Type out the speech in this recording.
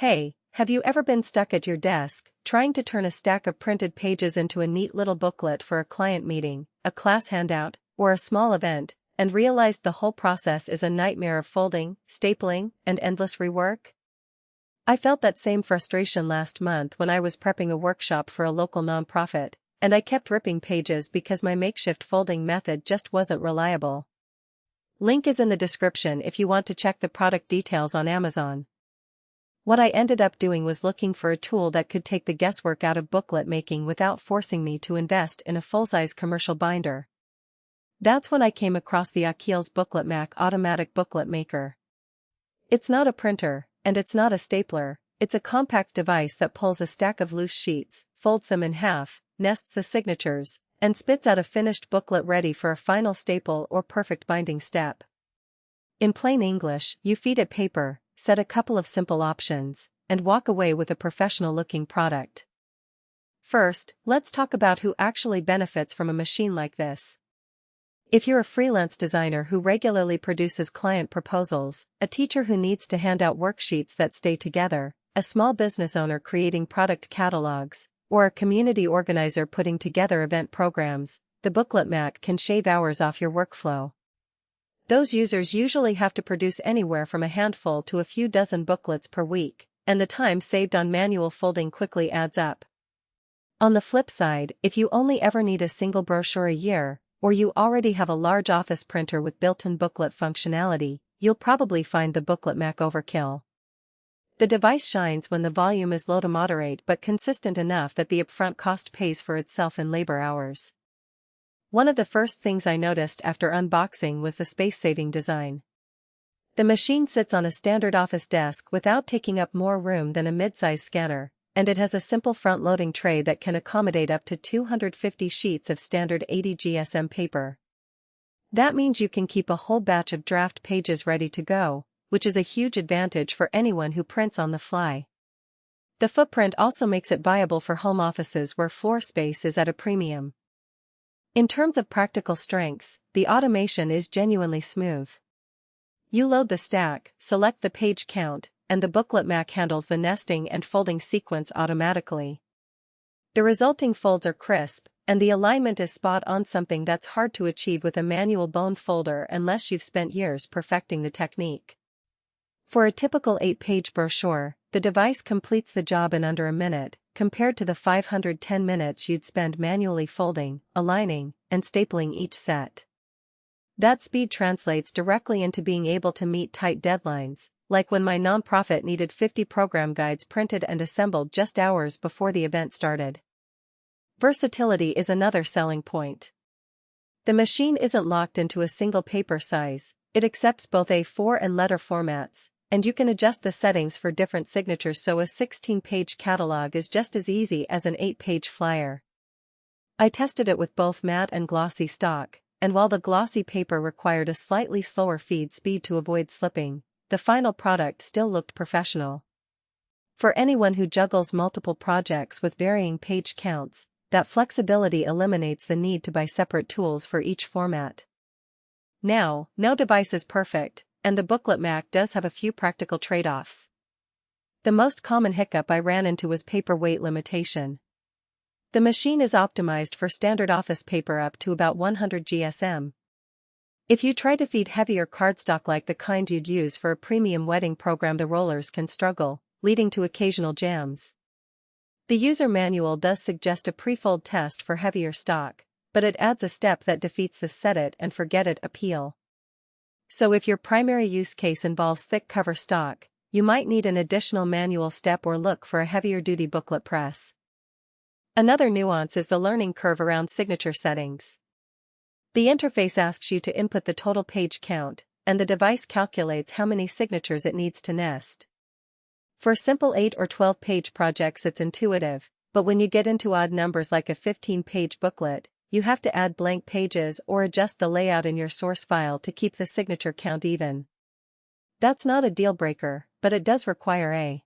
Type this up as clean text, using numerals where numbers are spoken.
Hey, have you ever been stuck at your desk, trying to turn a stack of printed pages into a neat little booklet for a client meeting, a class handout, or a small event, and realized the whole process is a nightmare of folding, stapling, and endless rework? I felt that same frustration last month when I was prepping a workshop for a local nonprofit, and I kept ripping pages because my makeshift folding method just wasn't reliable. Link is in the description if you want to check the product details on Amazon. What I ended up doing was looking for a tool that could take the guesswork out of booklet making without forcing me to invest in a full-size commercial binder. That's when I came across the Akiles BookletMac automatic booklet maker. It's not a printer, and it's not a stapler, it's a compact device that pulls a stack of loose sheets, folds them in half, nests the signatures, and spits out a finished booklet ready for a final staple or perfect binding step. In plain English, you feed it paper, set a couple of simple options, and walk away with a professional-looking product. First, let's talk about who actually benefits from a machine like this. If you're a freelance designer who regularly produces client proposals, a teacher who needs to hand out worksheets that stay together, a small business owner creating product catalogs, or a community organizer putting together event programs, the BookletMac can shave hours off your workflow. Those users usually have to produce anywhere from a handful to a few dozen booklets per week, and the time saved on manual folding quickly adds up. On the flip side, if you only ever need a single brochure a year, or you already have a large office printer with built-in booklet functionality, you'll probably find the BookletMac overkill. The device shines when the volume is low to moderate but consistent enough that the upfront cost pays for itself in labor hours. One of the first things I noticed after unboxing was the space-saving design. The machine sits on a standard office desk without taking up more room than a mid-size scanner, and it has a simple front-loading tray that can accommodate up to 250 sheets of standard 80 GSM paper. That means you can keep a whole batch of draft pages ready to go, which is a huge advantage for anyone who prints on the fly. The footprint also makes it viable for home offices where floor space is at a premium. In terms of practical strengths, the automation is genuinely smooth. You load the stack, select the page count, and the BookletMac handles the nesting and folding sequence automatically. The resulting folds are crisp, and the alignment is spot on, something that's hard to achieve with a manual bone folder unless you've spent years perfecting the technique. For a typical 8-page brochure, the device completes the job in under a minute, compared to the 510 minutes you'd spend manually folding, aligning, and stapling each set. That speed translates directly into being able to meet tight deadlines, like when my nonprofit needed 50 program guides printed and assembled just hours before the event started. Versatility is another selling point. The machine isn't locked into a single paper size, it accepts both A4 and letter formats, and you can adjust the settings for different signatures, so a 16-page catalog is just as easy as an 8-page flyer. I tested it with both matte and glossy stock, and while the glossy paper required a slightly slower feed speed to avoid slipping, the final product still looked professional. For anyone who juggles multiple projects with varying page counts, that flexibility eliminates the need to buy separate tools for each format. Now, no device is perfect, and the BookletMac does have a few practical trade-offs. The most common hiccup I ran into was paper weight limitation. The machine is optimized for standard office paper up to about 100 GSM. If you try to feed heavier cardstock like the kind you'd use for a premium wedding program, the rollers can struggle, leading to occasional jams. The user manual does suggest a pre-fold test for heavier stock, but it adds a step that defeats the set-it-and-forget-it appeal. So if your primary use case involves thick cover stock, you might need an additional manual step or look for a heavier-duty booklet press. Another nuance is the learning curve around signature settings. The interface asks you to input the total page count, and the device calculates how many signatures it needs to nest. For simple 8 or 12-page projects it's intuitive, but when you get into odd numbers like a 15-page booklet, you have to add blank pages or adjust the layout in your source file to keep the signature count even. That's not a deal breaker, but it does require a